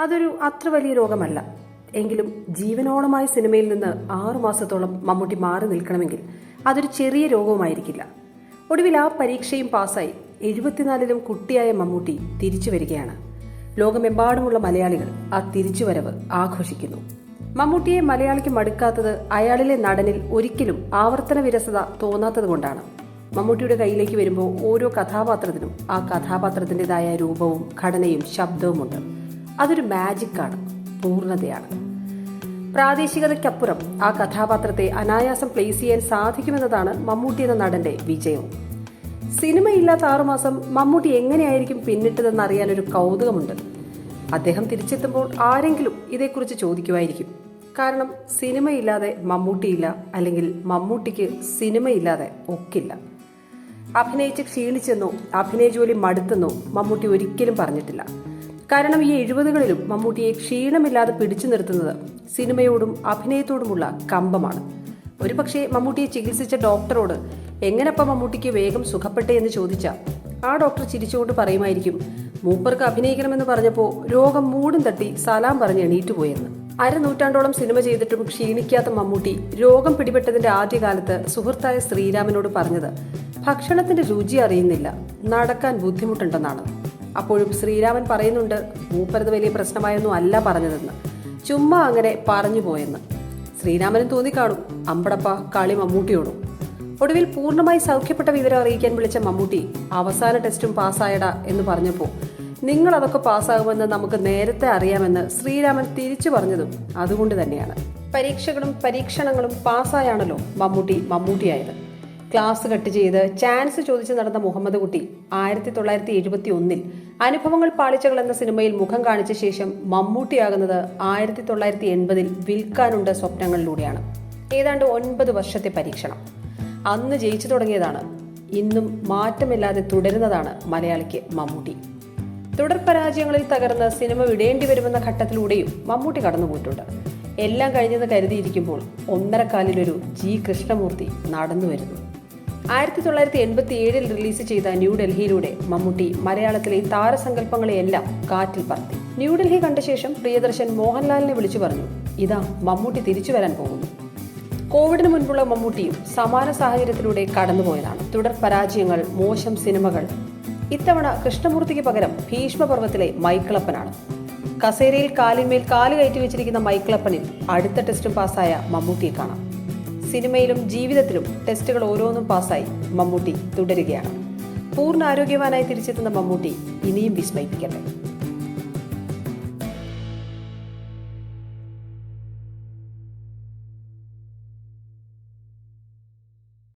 അതൊരു അത്ര വലിയ രോഗമല്ല. എങ്കിലും ജീവനോളമായ സിനിമയിൽ നിന്ന് 6 മാസത്തോളം മമ്മൂട്ടി മാറി നിൽക്കണമെങ്കിൽ അതൊരു ചെറിയ രോഗവുമായിരിക്കില്ല. ഒടുവിൽ ആ പരീക്ഷയും പാസ്സായി 74-ലും കുട്ടിയായ മമ്മൂട്ടി തിരിച്ചു വരികയാണ്. ലോകമെമ്പാടുമുള്ള മലയാളികൾ ആ തിരിച്ചുവരവ് ആഘോഷിക്കുന്നു. മമ്മൂട്ടിയെ മലയാളിക്ക് മടുക്കാത്തത് അയാളിലെ നടനിൽ ഒരിക്കലും ആവർത്തന വിരസത തോന്നാത്തതുകൊണ്ടാണ്. മമ്മൂട്ടിയുടെ കയ്യിലേക്ക് വരുമ്പോൾ ഓരോ കഥാപാത്രത്തിനും ആ കഥാപാത്രത്തിൻ്റെതായ രൂപവും ഘടനയും ശബ്ദവുമുണ്ട്. അതൊരു മാജിക്കാണ്, പൂർണ്ണതയാണ്. പ്രാദേശികതയ്ക്കപ്പുറം ആ കഥാപാത്രത്തെ അനായാസം പ്ലേസ് ചെയ്യാൻ സാധിക്കുമെന്നതാണ് മമ്മൂട്ടി എന്ന നടന്റെ വിജയവും. സിനിമയില്ലാത്ത 6 മാസം മമ്മൂട്ടി എങ്ങനെയായിരിക്കും പിന്നിട്ടതെന്ന് അറിയാനൊരു കൗതുകമുണ്ട്. അദ്ദേഹം തിരിച്ചെത്തുമ്പോൾ ആരെങ്കിലും ഇതേക്കുറിച്ച് ചോദിക്കുമായിരിക്കും. കാരണം സിനിമയില്ലാതെ മമ്മൂട്ടിയില്ല, അല്ലെങ്കിൽ മമ്മൂട്ടിക്ക് സിനിമയില്ലാതെ ഒക്കില്ല. അഭിനയിച്ച് ക്ഷീണിച്ചെന്നോ അഭിനയ ജോലി മടുത്തെന്നോ മമ്മൂട്ടി ഒരിക്കലും പറഞ്ഞിട്ടില്ല. കാരണം ഈ 70കളിലും മമ്മൂട്ടിയെ ക്ഷീണമില്ലാതെ പിടിച്ചു നിർത്തുന്നത് സിനിമയോടും അഭിനയത്തോടുമുള്ള കമ്പമാണ്. ഒരുപക്ഷെ മമ്മൂട്ടിയെ ചികിത്സിച്ച ഡോക്ടറോട് എങ്ങനെപ്പം മമ്മൂട്ടിക്ക് വേഗം സുഖപ്പെട്ടേ എന്ന് ചോദിച്ചാൽ ആ ഡോക്ടർ ചിരിച്ചുകൊണ്ട് പറയുമായിരിക്കും, മൂപ്പർക്ക് അഭിനയിക്കണമെന്ന് പറഞ്ഞപ്പോൾ രോഗം മൂടും തട്ടി സലാം പറഞ്ഞ് എണീറ്റുപോയെന്ന്. 1/2 നൂറ്റാണ്ടോളം സിനിമ ചെയ്തിട്ടും ക്ഷീണിക്കാത്ത മമ്മൂട്ടി രോഗം പിടിപെട്ടതിന്റെ ആദ്യകാലത്ത് സുഹൃത്തായ ശ്രീരാമനോട് പറഞ്ഞത് ഭക്ഷണത്തിന്റെ രുചി അറിയുന്നില്ല, നടക്കാൻ ബുദ്ധിമുട്ടുണ്ടെന്നാണ്. അപ്പോഴും ശ്രീരാമൻ പറയുന്നുണ്ട്, മൂപ്പരത് വലിയ പ്രശ്നമായൊന്നും അല്ല പറഞ്ഞതെന്ന്, ചുമ്മാ അങ്ങനെ പറഞ്ഞു പോയെന്ന്. ശ്രീരാമനും തോന്നിക്കാണും, അമ്പടപ്പ കളി മമ്മൂട്ടിയോടും. ഒടുവിൽ പൂർണ്ണമായി സൗഖ്യപ്പെട്ട വിവരം അറിയിക്കാൻ വിളിച്ച മമ്മൂട്ടി അവസാന ടെസ്റ്റും പാസ്സായടാ എന്ന് പറഞ്ഞപ്പോൾ നിങ്ങൾ അതൊക്കെ പാസ്സാകുമെന്ന് നമുക്ക് നേരത്തെ അറിയാമെന്ന് ശ്രീരാമൻ തിരിച്ചു പറഞ്ഞതും അതുകൊണ്ട് തന്നെയാണ്. പരീക്ഷകളും പരീക്ഷണങ്ങളും പാസ്സായാണല്ലോ മമ്മൂട്ടിയായത്. ക്ലാസ് കട്ട് ചെയ്ത് ചാൻസ് ചോദിച്ച് നടന്ന മുഹമ്മദ് കുട്ടി 1971-ൽ അനുഭവങ്ങൾ പാളിച്ചകൾ എന്ന സിനിമയിൽ മുഖം കാണിച്ച ശേഷം മമ്മൂട്ടിയാകുന്നത് 1980-ൽ വിൽക്കാനുണ്ട് സ്വപ്നങ്ങളിലൂടെയാണ്. ഏതാണ്ട് 9 വർഷത്തെ പരീക്ഷണം. അന്ന് ജയിച്ചു തുടങ്ങിയതാണ്, ഇന്നും മാറ്റമില്ലാതെ തുടരുന്നതാണ് മലയാളിക്ക് മമ്മൂട്ടി. തുടർ പരാജയങ്ങളിൽ തകർന്ന് സിനിമ വിടേണ്ടി വരുമെന്ന ഘട്ടത്തിലൂടെയും മമ്മൂട്ടി കടന്നുപോയിട്ടുണ്ട്. എല്ലാം കഴിഞ്ഞെന്ന് കരുതിയിരിക്കുമ്പോൾ 1.5 കാലിലൊരു ജി കൃഷ്ണമൂർത്തി നടന്നു വരുന്നു. 1987-ൽ റിലീസ് ചെയ്ത ന്യൂഡൽഹിയിലൂടെ മമ്മൂട്ടി മലയാളത്തിലെ താരസങ്കല്പങ്ങളെയെല്ലാം കാറ്റിൽ പറത്തി. ന്യൂഡൽഹി കണ്ട ശേഷം പ്രിയദർശൻ മോഹൻലാലിനെ വിളിച്ചു പറഞ്ഞു, ഇതാ മമ്മൂട്ടി തിരിച്ചു വരാൻ പോകുന്നു. കോവിഡിന് മുൻപുള്ള മമ്മൂട്ടിയും സമാന സാഹചര്യത്തിലൂടെ കടന്നുപോയതാണ്. തുടർ പരാജയങ്ങൾ, മോശം സിനിമകൾ. ഇത്തവണ കൃഷ്ണമൂർത്തിക്ക് പകരം ഭീഷ്മപർവത്തിലെ മൈക്കിളപ്പനാണ്. കസേരയിൽ കാലിന്മേൽ കാല് കയറ്റി വെച്ചിരിക്കുന്ന മൈക്കിളപ്പനിൽ അടുത്ത ടെസ്റ്റും പാസ്സായ മമ്മൂട്ടിയെ കാണാം. സിനിമയിലും ജീവിതത്തിലും ടെസ്റ്റുകൾ ഓരോന്നും പാസ്സായി മമ്മൂട്ടി തുടരുകയാണ്. പൂർണ്ണ ആരോഗ്യവാനായി തിരിച്ചെത്തുന്ന മമ്മൂട്ടി ഇനിയും വിസ്മയിപ്പിക്കട്ടെ.